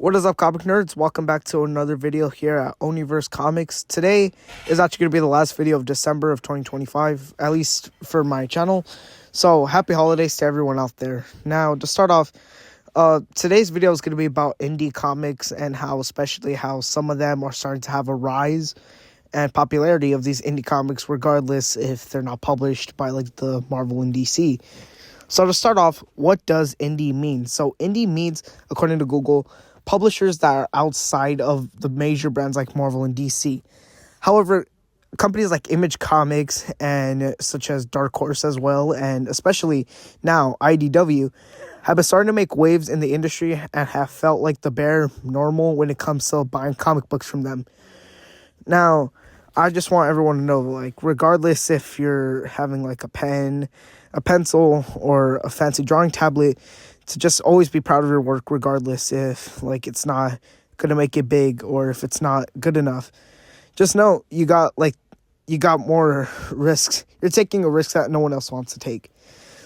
What is up, comic nerds? Welcome back to another video here at ONI-VS Comics. Today is actually going to be the last video of December of 2025, at least for my channel. So, happy holidays to everyone out there. Now, to start off, today's video is going to be about indie comics and how some of them are starting to have a rise and popularity of these indie comics, regardless if they're not published by like the Marvel and DC. So to start off, what does indie mean? So indie means, according to Google, publishers that are outside of the major brands like Marvel and DC. However, companies like Image Comics and such as Dark Horse as well, and especially now IDW, have been starting to make waves in the industry and have felt like the bare normal when it comes to buying comic books from them. Now, I just want everyone to know, like, regardless if you're having like a pen, a pencil, or a fancy drawing tablet, to just always be proud of your work, regardless if like it's not gonna make it big or if it's not good enough. Just know you got more risks. You're taking a risk that no one else wants to take.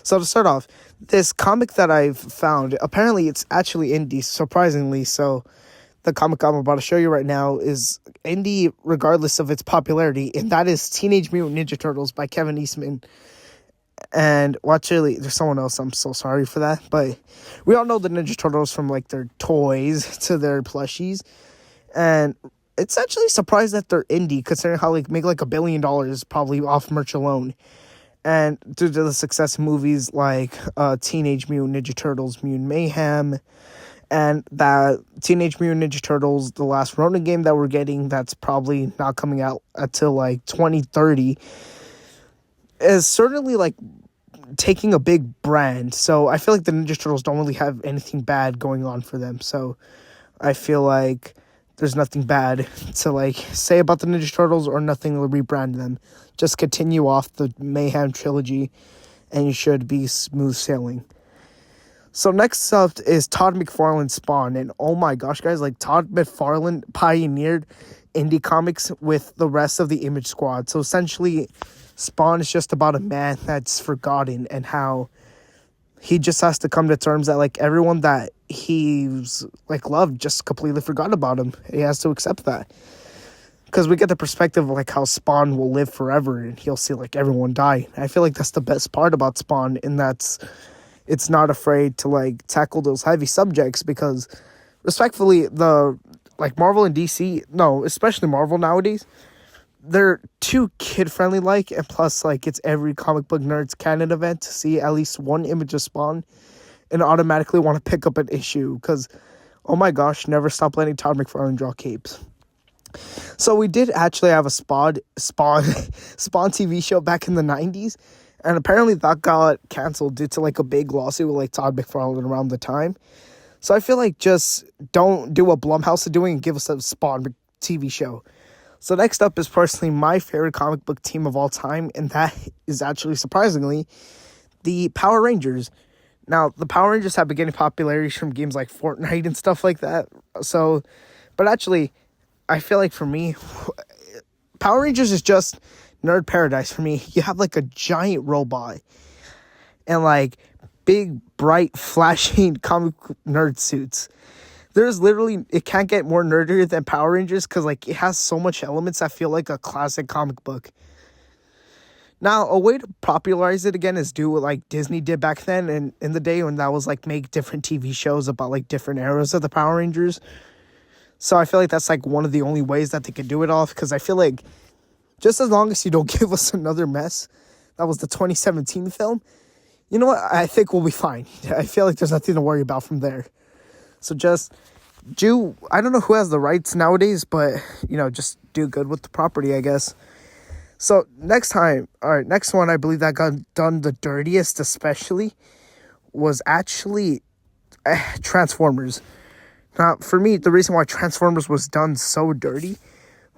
So to start off, this comic that I've found, apparently it's actually indie, surprisingly. So the comic I'm about to show you right now is indie regardless of its popularity, and that is Teenage Mutant Ninja Turtles by Kevin Eastman. And, well, actually, there's someone else. I'm so sorry for that. But we all know the Ninja Turtles from, like, their toys to their plushies. And it's actually surprised that they're indie, considering how, like, make, like, $1 billion probably off merch alone. And due to the success of movies like Teenage Mutant Ninja Turtles, Mutant Mayhem, and that Teenage Mutant Ninja Turtles, the last Ronin game that we're getting, that's probably not coming out until, like, 2030, is certainly, like, taking a big brand. So I feel like the Ninja Turtles don't really have anything bad going on for them. So I feel like there's nothing bad to, like, say about the Ninja Turtles or nothing to rebrand them. Just continue off the Mayhem trilogy and you should be smooth sailing. So next up is Todd McFarlane's Spawn. And oh my gosh, guys, like, Todd McFarlane pioneered indie comics with the rest of the Image Squad. So essentially, Spawn is just about a man that's forgotten and how he just has to come to terms that, like, everyone that he's, like, loved just completely forgot about him. He has to accept that. Because we get the perspective of, like, how Spawn will live forever and he'll see, like, everyone die. I feel like that's the best part about Spawn, and that's it's not afraid to, like, tackle those heavy subjects because, respectfully, Marvel and DC, no, especially Marvel nowadays, they're too kid-friendly, like, and plus, like, it's every comic book nerd's canon event to see at least one image of Spawn and automatically want to pick up an issue because, oh my gosh, never stop letting Todd McFarlane draw capes. So we did actually have a Spawn TV show back in the 90s, and apparently that got canceled due to, like, a big lawsuit with, like, Todd McFarlane around the time. So I feel like just don't do what Blumhouse is doing and give us a Spawn TV show. So next up is personally my favorite comic book team of all time, and that is actually, surprisingly, the Power Rangers. Now, the Power Rangers have been getting popularity from games like Fortnite and stuff like that. So, but actually, I feel like for me, Power Rangers is just nerd paradise for me. You have, like, a giant robot and, like, big, bright, flashing comic nerd suits. There's literally, it can't get more nerdier than Power Rangers because, like, it has so much elements that feel like a classic comic book. Now, a way to popularize it again is do what, like, Disney did back then and in the day when that was, like, make different TV shows about, like, different eras of the Power Rangers. So I feel like that's, like, one of the only ways that they could do it off because I feel like just as long as you don't give us another mess, that was the 2017 film, you know what, I think we'll be fine. I feel like there's nothing to worry about from there. So just I don't know who has the rights nowadays, but, you know, just do good with the property, I guess. So next one, I believe that got done the dirtiest especially, was actually Transformers. Now, for me, the reason why Transformers was done so dirty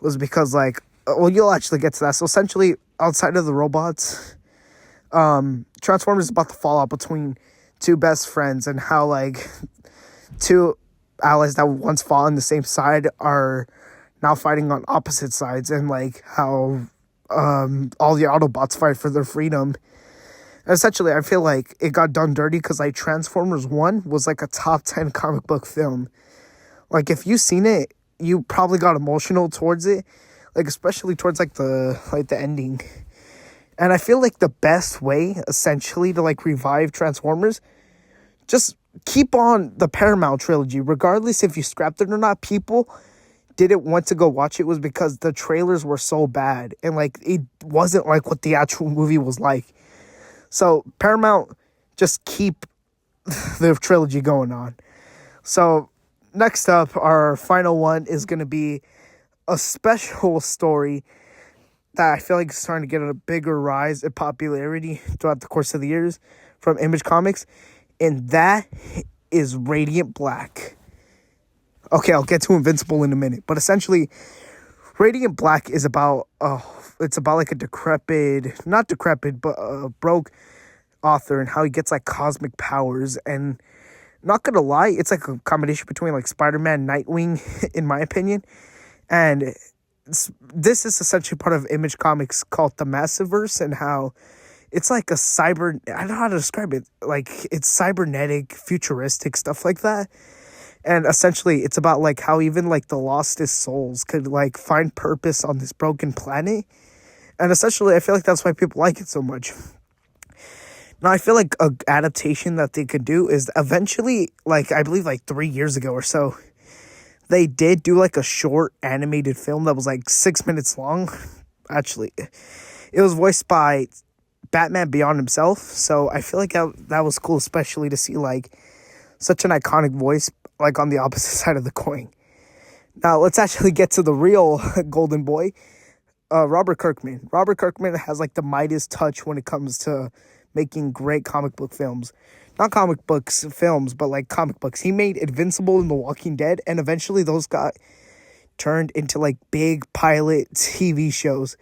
was because, like, well, you'll actually get to that. So essentially, outside of the robots, Transformers is about the fallout between two best friends and how, like, two allies that once fought on the same side are now fighting on opposite sides, and, like, how all the Autobots fight for their freedom. And essentially, I feel like it got done dirty because, like, Transformers 1 was, like, a top 10 comic book film. Like, if you seen it, you probably got emotional towards it, like, especially towards, like, the ending. And I feel like the best way, essentially, to, like, revive Transformers, just keep on the Paramount trilogy. Regardless if you scrapped it or not, people didn't want to go watch it was because the trailers were so bad. And, like, it wasn't like what the actual movie was like. So, Paramount, just keep the trilogy going on. So, next up, our final one is going to be a special story that I feel like is starting to get a bigger rise in popularity throughout the course of the years from Image Comics, and that is Radiant Black. Okay, I'll get to Invincible in a minute, but essentially, Radiant Black is about, it's about like a not decrepit, but a broke author and how he gets like cosmic powers. And not gonna lie, it's like a combination between like Spider-Man, Nightwing, in my opinion. And this is essentially part of Image Comics called the Massiverse, and how it's like a I don't know how to describe it. Like, it's cybernetic, futuristic, stuff like that. And essentially, it's about like how even like the lostest souls could like find purpose on this broken planet. And essentially, I feel like that's why people like it so much. Now, I feel like a adaptation that they could do is eventually, like, I believe like 3 years ago or so, they did do like a short animated film that was like 6 minutes long. Actually, it was voiced by Batman Beyond himself. So I feel like that was cool, especially to see like such an iconic voice like on the opposite side of the coin. Now, let's actually get to the real golden boy, Robert Kirkman. Robert Kirkman has like the Midas touch when it comes to making great comic book films. Not comic books films, but like comic books. He made Invincible and The Walking Dead, and eventually those got turned into like big pilot TV shows.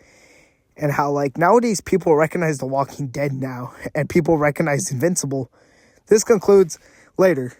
And how like nowadays people recognize The Walking Dead now, and people recognize Invincible. This concludes later.